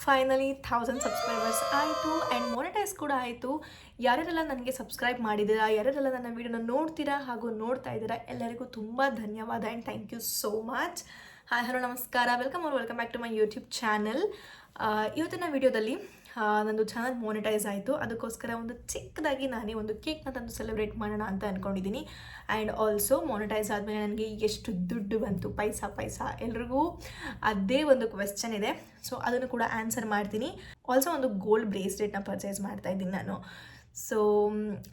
Finally 1000 subscribers ಆಯಿತು and monetize ಕೂಡ ಆಯಿತು. ಯಾರ್ಯಾರೆಲ್ಲ ನನಗೆ ಸಬ್ಸ್ಕ್ರೈಬ್ ಮಾಡಿದ್ದೀರಾ, ಯಾರ್ಯಾರೆಲ್ಲ ನನ್ನ ವೀಡಿಯೋನ ನೋಡ್ತೀರಾ ಹಾಗೂ ನೋಡ್ತಾ ಇದ್ದೀರಾ, ಎಲ್ಲರಿಗೂ ತುಂಬ ಧನ್ಯವಾದ and thank you so much. Hi hello ನಮಸ್ಕಾರ, welcome back to my YouTube channel. ಇವತ್ತಿನ ವೀಡಿಯೋದಲ್ಲಿ ನಂದು ಚಾನಲ್ ಮಾನಿಟೈಸ್ ಆಯಿತು. ಅದಕ್ಕೋಸ್ಕರ ಒಂದು ಚಿಕ್ಕದಾಗಿ ನಾನೇ ಒಂದು ಕೇಕ್ನ ತಂದು ಸೆಲೆಬ್ರೇಟ್ ಮಾಡೋಣ ಅಂತ ಅಂದ್ಕೊಂಡಿದ್ದೀನಿ. ಆ್ಯಂಡ್ ಆಲ್ಸೋ ಮಾನಿಟೈಸ್ ಆದಮೇಲೆ ನನಗೆ ಎಷ್ಟು ದುಡ್ಡು ಬಂತು, ಪೈಸಾ ಎಲ್ರಿಗೂ ಅದೇ ಒಂದು ಕ್ವೆಶ್ಚನ್ ಇದೆ. ಸೊ ಅದನ್ನು ಕೂಡ ಆನ್ಸರ್ ಮಾಡ್ತೀನಿ. ಆಲ್ಸೋ ಒಂದು ಗೋಲ್ಡ್ ಬ್ರೇಸ್ಲೆಟ್ನ ಪರ್ಚೇಸ್ ಮಾಡ್ತಾ ಇದ್ದೀನಿ ನಾನು. ಸೊ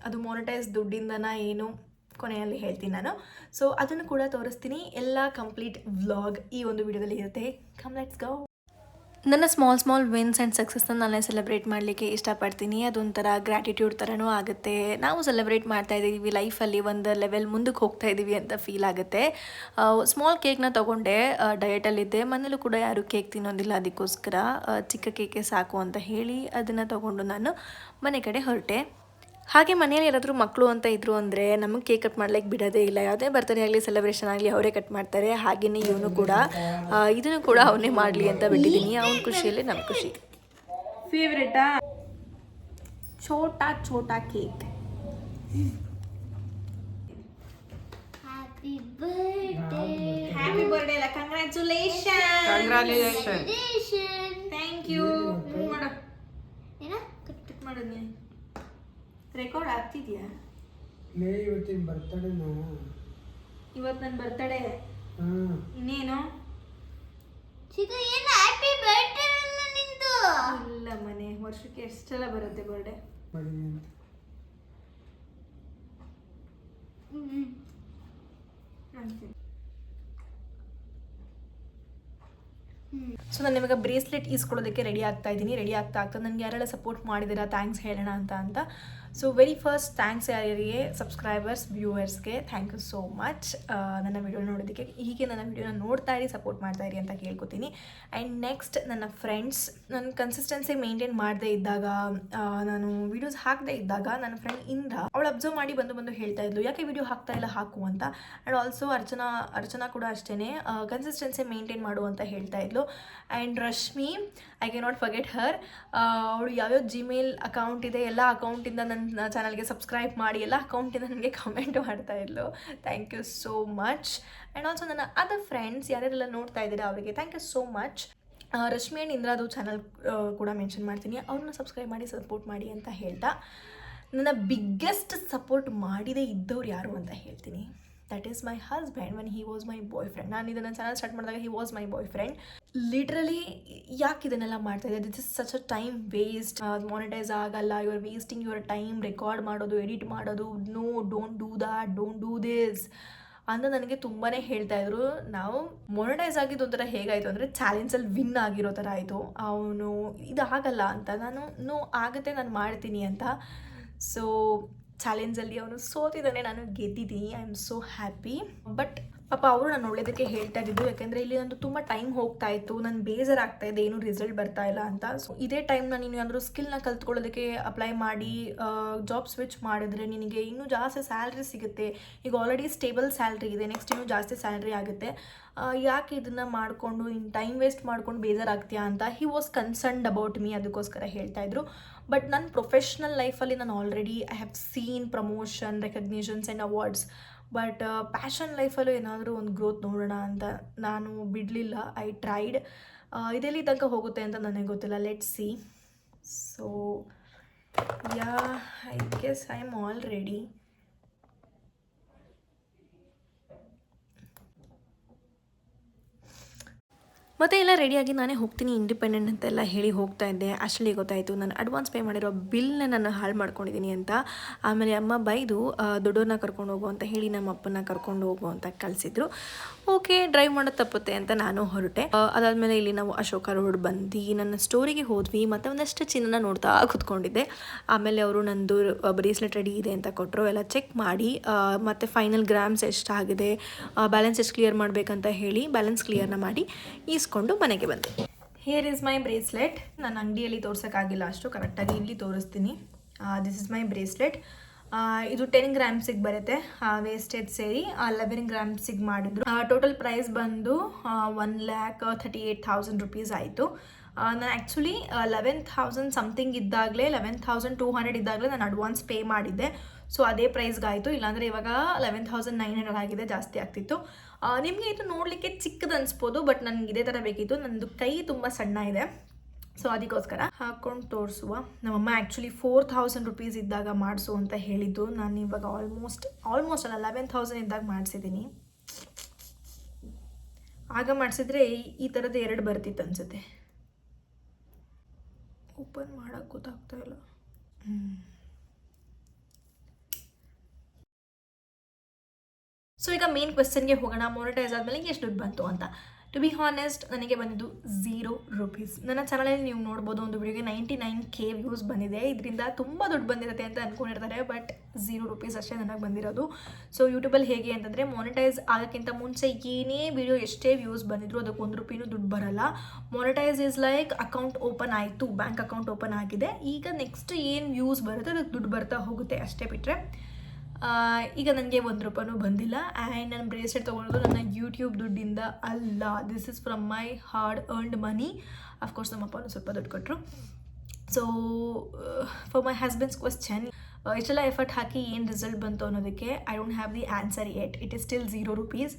ಅದು ಮಾನಿಟೈಸ್ ದುಡ್ಡಿಂದನ ಏನು ಕೊನೆಯಲ್ಲಿ ಹೇಳ್ತೀನಿ ನಾನು. ಸೊ ಅದನ್ನು ಕೂಡ ತೋರಿಸ್ತೀನಿ. ಎಲ್ಲ ಕಂಪ್ಲೀಟ್ ವ್ಲಾಗ್ ಈ ಒಂದು ವಿಡಿಯೋದಲ್ಲಿ ಇರುತ್ತೆ. Come let's go. ನನ್ನ ಸ್ಮಾಲ್ ವಿನ್ಸ್ ಆ್ಯಂಡ್ ಸಕ್ಸಸ್ನ ನಾನೇ ಸೆಲೆಬ್ರೇಟ್ ಮಾಡಲಿಕ್ಕೆ ಇಷ್ಟಪಡ್ತೀನಿ. ಅದೊಂಥರ ಗ್ರ್ಯಾಟಿಟ್ಯೂಡ್ ಥರನೂ ಆಗುತ್ತೆ. ನಾವು ಸೆಲೆಬ್ರೇಟ್ ಮಾಡ್ತಾ ಇದ್ದೀವಿ, ಲೈಫಲ್ಲಿ ಒಂದು ಲೆವೆಲ್ ಮುಂದಕ್ಕೆ ಹೋಗ್ತಾ ಇದ್ದೀವಿ ಅಂತ ಫೀಲ್ ಆಗುತ್ತೆ. ಸ್ಮಾಲ್ ಕೇಕ್ನ ತೊಗೊಂಡೆ, ಡಯಟಲ್ಲಿದ್ದೆ, ಮನೇಲೂ ಕೂಡ ಯಾರೂ ಕೇಕ್ ತಿನ್ನೋದಿಲ್ಲ, ಅದಕ್ಕೋಸ್ಕರ ಚಿಕ್ಕ ಕೇಕೆ ಸಾಕು ಅಂತ ಹೇಳಿ ಅದನ್ನು ತೊಗೊಂಡು ನಾನು ಮನೆ ಕಡೆ ಹೊರಟೆ. ಹಾಗೆ ಮನೆಯಲ್ಲಿ ಯಾರಾದರೂ ಮಕ್ಕಳು ಅಂತ ಇದ್ರು ಅಂದರೆ ನಮಗೆ ಕೇಕ್ ಕಟ್ ಮಾಡ್ಲಿಕ್ಕೆ ಬಿಡೋದೇ ಇಲ್ಲ. ಯಾವುದೇ ಬರ್ತಡೇ ಆಗಲಿ ಸೆಲೆಬ್ರೇಷನ್ ಆಗಲಿ ಅವರೇ ಕಟ್ ಮಾಡ್ತಾರೆ. ಹಾಗೆಯೇ ಇವನು ಕೂಡ ಇದನ್ನು ಕೂಡ ಅವನೇ ಮಾಡಲಿ ಅಂತ ಬಿಟ್ಟಿದ್ದೀನಿ. ಅವನ ಖುಷಿಯಲ್ಲೇ ನಮ್ಮ ಖುಷಿ. ಫೇವ್ರೇಟಾ ಛೋಟಾ ಕೇಕ್. ಹ್ಯಾಪಿ ಬರ್ಡೇ ಅಲ್ಲ, ಕಂಗ್ರ್ಯಾಚುಲೇಷನ್. Thank you. ಮಾಡು, ಏನ ಕಟ್ ಮಾಡೋದು ನೀನು ರೆಕಾರ್ಡ್ ಆಗ್ತಿದ್ಯಾ? ಇವತ್ತಿನ ಬರ್ತಡೇನಾ? ಇವತ್ತು ನನ್ನ ಬರ್ತಡೇ. ಇನ್ನೇನು ಹ್ಯಾಪಿ ಬರ್ಡೇ ನಿಂದು? ಇಲ್ಲ ಮನೆ, ವರ್ಷಕ್ಕೆ ಎಷ್ಟೆಲ್ಲ ಬರುತ್ತೆ ಬರ್ಡೇ. ಸೊ ನಾನು ಇವಾಗ ಬ್ರೇಸ್ಲೆಟ್ ಈಸ್ಕೊಳ್ಳೋದಕ್ಕೆ ರೆಡಿ ಆಗ್ತಾ ಇದ್ದೀನಿ. ರೆಡಿ ಆಗ್ತಾ ನನಗೆ ಯಾರೆಲ್ಲ ಸಪೋರ್ಟ್ ಮಾಡಿದ್ದೀರಾ ಥ್ಯಾಂಕ್ಸ್ ಹೇಳೋಣ ಅಂತ. ಸೊ ವೆರಿ ಫಸ್ಟ್ ಥ್ಯಾಂಕ್ಸ್ ಯಾರಿಗೆ, ಸಬ್ಸ್ಕ್ರೈಬರ್ಸ್, ವ್ಯೂವರ್ಸ್ಗೆ ಥ್ಯಾಂಕ್ ಯು ಸೋ ಮಚ್. ನನ್ನ ವಿಡಿಯೋ ನೋಡೋದಕ್ಕೆ ಹೀಗೆ ನನ್ನ ವಿಡಿಯೋನ ನೋಡ್ತಾ ಇರಿ, ಸಪೋರ್ಟ್ ಮಾಡ್ತಾ ಇರಿ ಅಂತ ಕೇಳ್ಕೊತೀನಿ. ಆ್ಯಂಡ್ ನೆಕ್ಸ್ಟ್ ನನ್ನ ಫ್ರೆಂಡ್ಸ್, ನನ್ನ ಕನ್ಸಿಸ್ಟೆನ್ಸಿ ಮೇಂಟೈನ್ ಮಾಡದೇ ಇದ್ದಾಗ, ನಾನು ವೀಡಿಯೋಸ್ ಹಾಕದೇ ಇದ್ದಾಗ ನನ್ನ ಫ್ರೆಂಡ್ ಇಂದ್ರ ಅವಳು ಅಬ್ಸರ್ವ್ ಮಾಡಿ ಬಂದು ಹೇಳ್ತಾ ಇದ್ಲು, ಯಾಕೆ ವಿಡಿಯೋ ಹಾಕ್ತಾ ಇಲ್ಲ ಹಾಕು ಅಂತ. ಆ್ಯಂಡ್ ಆಲ್ಸೋ ಅರ್ಚನಾ ಕೂಡ ಅಷ್ಟೇ ಕನ್ಸಿಸ್ಟೆನ್ಸಿ ಮೇಂಟೈನ್ ಮಾಡು ಅಂತ ಹೇಳ್ತಾ ಇದ್ಲು. And Rashmi, I can not forget her. ಅವಳು ಯಾವ್ಯಾವ ಜಿಮೇಲ್ ಅಕೌಂಟ್ ಇದೆ ಎಲ್ಲ ಅಕೌಂಟಿಂದ ನನ್ನ ಚಾನಲ್ಗೆ ಸಬ್ಸ್ಕ್ರೈಬ್ ಮಾಡಿ, ಎಲ್ಲ ಅಕೌಂಟಿಂದ ನನಗೆ ಕಮೆಂಟ್ ಮಾಡ್ತಾ ಇದ್ಲು. Thank you so much. And also ನನ್ನ ಅದರ್ ಫ್ರೆಂಡ್ಸ್ ಯಾರ್ಯಾರೆಲ್ಲ ನೋಡ್ತಾ ಇದ್ದೀರಾ ಅವರಿಗೆ thank you so much. Rashmi and ಇಂದ್ರಾದು ಚಾನಲ್ ಕೂಡ ಮೆನ್ಷನ್ ಮಾಡ್ತೀನಿ, ಅವ್ರನ್ನ ಸಬ್ಸ್ಕ್ರೈಬ್ ಮಾಡಿ ಸಪೋರ್ಟ್ ಮಾಡಿ ಅಂತ ಹೇಳ್ತಾ, ನನ್ನ ಬಿಗ್ಗೆಸ್ಟ್ ಸಪೋರ್ಟ್ ಮಾಡಿದೇ ಇದ್ದವ್ರು ಯಾರು ಅಂತ ಹೇಳ್ತೀನಿ. That is my husband when he was my boyfriend. ನಾನು ಇದನ್ನು ಚಾನಲ್ ಸ್ಟಾರ್ಟ್ ಮಾಡಿದಾಗ he was my boyfriend. Literally ಯಾಕೆ ಇದನ್ನೆಲ್ಲ ಮಾಡ್ತಾ ಇದೆ, this is such a time waste. Monetize ಆಗಲ್ಲ, you are wasting your time. Record ಮಾಡೋದು, edit ಮಾಡೋದು, no don't do that, don't do this ಅಂತ ನನಗೆ ತುಂಬಾ ಹೇಳ್ತಾ ಇದ್ರು. ನಾವು ಮೊನಿಟೈಸ್ ಆಗಿದ್ದು ಒಂಥರ ಹೇಗಾಯಿತು ಅಂದರೆ ಚಾಲೆಂಜಲ್ಲಿ ವಿನ್ ಆಗಿರೋ ಥರ ಆಯಿತು. ಅವನು ಇದು ಆಗಲ್ಲ ಅಂತ, ನಾನು ನೋ ಆಗುತ್ತೆ ನಾನು ಮಾಡ್ತೀನಿ ಅಂತ. ಸೊ ಚಾಲೆಂಜಲ್ಲಿ ಅವನು ಸೋತಿದ್ದಾನೆ, ನಾನು ಗೆದ್ದಿದ್ದೀನಿ. I am so happy. But ಪಾಪ ಅವರು ನಾನು ಒಳ್ಳೆಯದಕ್ಕೆ ಹೇಳ್ತಾ ಇದ್ದಿದ್ದು, ಯಾಕೆಂದರೆ ಇಲ್ಲಿ ನಂದು ತುಂಬ ಟೈಮ್ ಹೋಗ್ತಾ ಇತ್ತು, ನಾನು ಬೇಜಾರಾಗ್ತಾ ಇದೆ, ಏನೂ ರಿಸಲ್ಟ್ ಬರ್ತಾ ಇಲ್ಲ ಅಂತ. ಸೊ ಇದೇ ಟೈಮ್ನ ನೀನು ಏನಾದರೂ ಸ್ಕಿಲ್ನ ಕಲ್ತ್ಕೊಳ್ಳೋದಕ್ಕೆ ಅಪ್ಲೈ ಮಾಡಿ ಜಾಬ್ ಸ್ವಿಚ್ ಮಾಡಿದ್ರೆ ನಿನಗೆ ಇನ್ನೂ ಜಾಸ್ತಿ ಸ್ಯಾಲ್ರಿ ಸಿಗುತ್ತೆ. ಈಗ ಆಲ್ರೆಡಿ ಸ್ಟೇಬಲ್ ಸ್ಯಾಲ್ರಿ ಇದೆ, ನೆಕ್ಸ್ಟ್ ಇನ್ನೂ ಜಾಸ್ತಿ ಸ್ಯಾಲ್ರಿ ಆಗುತ್ತೆ. ಯಾಕೆ ಇದನ್ನು ಮಾಡಿಕೊಂಡು ಇನ್ನು ಟೈಮ್ ವೇಸ್ಟ್ ಮಾಡ್ಕೊಂಡು ಬೇಜಾರಾಗ್ತೀಯಾ ಅಂತ he was concerned about me. ಅದಕ್ಕೋಸ್ಕರ ಹೇಳ್ತಾಯಿದ್ರು. ಬಟ್ ನನ್ನ ಪ್ರೊಫೆಷ್ನಲ್ ಲೈಫಲ್ಲಿ ನಾನು already I have seen promotion, recognitions and awards. But passion ಲೈಫಲ್ಲೂ ಏನಾದರೂ ಒಂದು ಗ್ರೋತ್ ನೋಡೋಣ ಅಂತ ನಾನು ಬಿಡಲಿಲ್ಲ. I tried. ಇದೆಲ್ಲಿ ತನಕ ಹೋಗುತ್ತೆ ಅಂತ ನನಗೆ ಗೊತ್ತಿಲ್ಲ, let's see. So yeah, I guess I am all ready. ಮತ್ತು ಎಲ್ಲ ರೆಡಿಯಾಗಿ ನಾನೇ ಹೋಗ್ತೀನಿ ಇಂಡಿಪೆಂಡೆಂಟ್ ಅಂತೆಲ್ಲ ಹೇಳಿ ಹೋಗ್ತಾ ಇದ್ದೆ. ಅಷ್ಟರಲ್ಲಿ ಗೊತ್ತಾಯಿತು ನಾನು ಅಡ್ವಾನ್ಸ್ ಪೇ ಮಾಡಿರೋ ಬಿಲ್ನ ನಾನು ಹಾಳು ಮಾಡ್ಕೊಂಡಿದ್ದೀನಿ ಅಂತ. ಆಮೇಲೆ ಅಮ್ಮ ಬೈದು ದೊಡ್ಡವ್ರನ್ನ ಕರ್ಕೊಂಡು ಹೋಗು ಅಂತ ಹೇಳಿ ನಮ್ಮ ಅಪ್ಪನ ಕರ್ಕೊಂಡು ಹೋಗು ಅಂತ ಕಳಿಸಿದ್ರು. ಓಕೆ, ಡ್ರೈವ್ ಮಾಡೋದು ತಪ್ಪುತ್ತೆ ಅಂತ ನಾನು ಹೊರಟೆ. ಅದಾದಮೇಲೆ ಇಲ್ಲಿ ನಾವು ಅಶೋಕ ರೋಡ್ ಬಂದು ನನ್ನ ಸ್ಟೋರಿಗೆ ಹೋದ್ವಿ. ಮತ್ತು ಒಂದಷ್ಟು ಚಿನ್ನ ನೋಡ್ತಾ ಕೂತ್ಕೊಂಡಿದ್ದೆ. ಆಮೇಲೆ ಅವರು ನಂದು ಬ್ರೇಸ್ಲೆಟ್ ರೆಡಿ ಇದೆ ಅಂತ ಕೊಟ್ಟರು. ಎಲ್ಲ ಚೆಕ್ ಮಾಡಿ ಮತ್ತು ಫೈನಲ್ ಗ್ರಾಮ್ಸ್ ಎಷ್ಟಾಗಿದೆ, ಬ್ಯಾಲೆನ್ಸ್ ಎಷ್ಟು ಕ್ಲಿಯರ್ ಮಾಡಬೇಕಂತ ಹೇಳಿ ಬ್ಯಾಲೆನ್ಸ್ ಕ್ಲಿಯರ್ನ ಮಾಡಿ ಈಸ್ಕೊಂಡು ಮನೆಗೆ ಬಂದೆ. Here is my bracelet. ನಾನು ಅಂಗಡಿಯಲ್ಲಿ ತೋರ್ಸೋಕ್ಕಾಗಿಲ್ಲ ಅಷ್ಟು ಕರೆಕ್ಟಾಗಿ, ಇಲ್ಲಿ ತೋರಿಸ್ತೀನಿ. This is my bracelet. ಇದು 10 ಗ್ರಾಮ್ಸಿಗೆ ಬರುತ್ತೆ, ವೇಸ್ಟೇಜ್ ಸೇರಿ 11 ಗ್ರಾಮ್ಸಿಗೆ ಮಾಡಿದ್ರು. ಟೋಟಲ್ ಪ್ರೈಸ್ ಬಂದು 1,38,000 ರೂಪೀಸ್ ಆಯಿತು. ನಾನು ಆ್ಯಕ್ಚುಲಿ 11,000 ಸಮಥಿಂಗ್ ಇದ್ದಾಗಲೇ 11,200 ಇದ್ದಾಗಲೇ ನಾನು ಅಡ್ವಾನ್ಸ್ ಪೇ ಮಾಡಿದ್ದೆ. ಸೊ ಅದೇ ಪ್ರೈಸ್ಗಾಯಿತು. ಇಲ್ಲಾಂದರೆ ಇವಾಗ 11,900 ಆಗಿದೆ, ಜಾಸ್ತಿ ಆಗ್ತಿತ್ತು. ನಿಮಗೆ ಇದು ನೋಡಲಿಕ್ಕೆ ಚಿಕ್ಕದು ಅನಿಸ್ಬೋದು, ಬಟ್ ನನಗೆ ಇದೇ ಥರ ಬೇಕಿತ್ತು. ನನ್ನದು ಕೈ ತುಂಬ ಸಣ್ಣ ಇದೆ, ಸೊ ಅದಕ್ಕೋಸ್ಕರ ಹಾಕ್ಕೊಂಡು ತೋರಿಸುವ. ನಮ್ಮಮ್ಮ ಆ್ಯಕ್ಚುಲಿ 4,000 ರುಪೀಸ್ ಇದ್ದಾಗ ಮಾಡಿಸು ಅಂತ ಹೇಳಿದ್ದು. ನಾನು ಇವಾಗ ಆಲ್ಮೋಸ್ಟ್ ಅಲ್ಲ 11,000 ಇದ್ದಾಗ ಮಾಡಿಸಿದ್ದೀನಿ. ಆಗ ಮಾಡಿಸಿದ್ರೆ ಈ ಥರದ್ದು 2 ಬರ್ತಿತ್ತು ಅನಿಸುತ್ತೆ. ಓಪನ್ ಮಾಡೋಕ್ಕೆ ಗೊತ್ತಾಗ್ತಾ ಇಲ್ಲ. ಸೊ ಈಗ ಮೇನ್ ಕ್ವೆಶ್ಚನ್ಗೆ ಹೋಗೋಣ. ಮೊನಿಟೈಸ್ ಆದಮೇಲೆ ಎಷ್ಟು ದುಡ್ಡು ಬಂತು ಅಂತ. ಟು ಬಿ ಹಾನೆಸ್ಟ್ ನನಗೆ ಬಂದಿದ್ದು 0 ರೂಪೀಸ್. ನನ್ನ ಚಾನಲಲ್ಲಿ ನೀವು ನೋಡ್ಬೋದು, ಒಂದು ವಿಡಿಯೋಗೆ 99K ವ್ಯೂಸ್ ಬಂದಿದೆ. ಇದರಿಂದ ತುಂಬ ದುಡ್ಡು ಬಂದಿರುತ್ತೆ ಅಂತ ಅಂದ್ಕೊಂಡಿರ್ತಾರೆ, ಬಟ್ 0 ರೂಪೀಸ್ ಅಷ್ಟೇ ನನಗೆ ಬಂದಿರೋದು. ಸೊ ಯೂಟ್ಯೂಬಲ್ಲಿ ಹೇಗೆ ಅಂತಂದರೆ ಮೊನಿಟೈಸ್ ಆಗೋಕ್ಕಿಂತ ಮುಂಚೆ ಏನೇ ವಿಡಿಯೋ ಎಷ್ಟೇ ವ್ಯೂಸ್ ಬಂದಿದ್ರು ಅದಕ್ಕೆ 1 ರೂಪಾಯಿನೂ ದುಡ್ಡು ಬರಲ್ಲ. Monetise is like account open ಆಯಿತು, ಬ್ಯಾಂಕ್ ಅಕೌಂಟ್ ಓಪನ್ ಆಗಿದೆ, ಈಗ ನೆಕ್ಸ್ಟ್ ಏನು ವ್ಯೂಸ್ ಬರುತ್ತೆ ಅದಕ್ಕೆ ದುಡ್ಡು ಬರ್ತಾ ಹೋಗುತ್ತೆ ಅಷ್ಟೇ. ಬಿಟ್ಟರೆ ಈಗ ನನಗೆ 1 ರೂಪಾಯಿನೂ ಬಂದಿಲ್ಲ. ಆ್ಯಂಡ್ ನಾನು ಬ್ರೇಸ್ಲೆಟ್ ತೊಗೊಳೋದು ನನ್ನ ಯೂಟ್ಯೂಬ್ ದುಡ್ಡಿಂದ ಅಲ್ಲ. This is from my hard earned money. Of course ನಮ್ಮ ಅಪ್ಪನೂ ಸ್ವಲ್ಪ ದುಡ್ಡು ಕೊಟ್ಟರು. So for my husband's question, ಇಷ್ಟೆಲ್ಲ ಎಫರ್ಟ್ ಹಾಕಿ ಏನು ರಿಸಲ್ಟ್ ಬಂತು ಅನ್ನೋದಕ್ಕೆ I don't have the answer yet. It is still 0 rupees.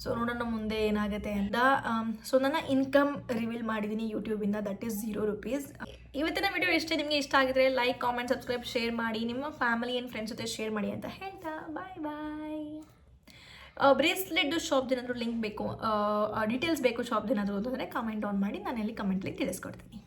So ನೋಡೋಣ ಮುಂದೆ ಏನಾಗುತ್ತೆ ಅಂತ. ಸೊ ನನ್ನ ಇನ್ಕಮ್ ರಿವೀಲ್ ಮಾಡಿದ್ದೀನಿ ಯೂಟ್ಯೂಬಿಂದ, ದಟ್ ಈಸ್ 0 ರೂಪೀಸ್. ಇವತ್ತಿನ ವಿಡಿಯೋ ಇಷ್ಟೇ. ನಿಮಗೆ ಇಷ್ಟ ಆಗಿದ್ರೆ ಲೈಕ್, ಕಾಮೆಂಟ್, ಸಬ್ಸ್ಕ್ರೈಬ್, ಶೇರ್ ಮಾಡಿ. ನಿಮ್ಮ ಫ್ಯಾಮಿಲಿ ಆ್ಯಂಡ್ ಫ್ರೆಂಡ್ಸ್ ಜೊತೆ ಶೇರ್ ಮಾಡಿ ಅಂತ ಹೇಳ್ತಾ ಬಾಯ್. ಬ್ರೇಸ್ಲೆಟ್ ಶಾಪ್ದು ಏನಾದರೂ ಲಿಂಕ್ ಬೇಕು, ಡೀಟೇಲ್ಸ್ ಬೇಕು ಶಾಪ್ದು ಏನಾದರೂ ಅಂತಂದರೆ ಕಮೆಂಟ್ ಆನ್ ಮಾಡಿ, ನಾನು ಅಲ್ಲಿ ಕಮೆಂಟ್ಲಿ ತಿಳಿಸ್ಕೊಡ್ತೀನಿ.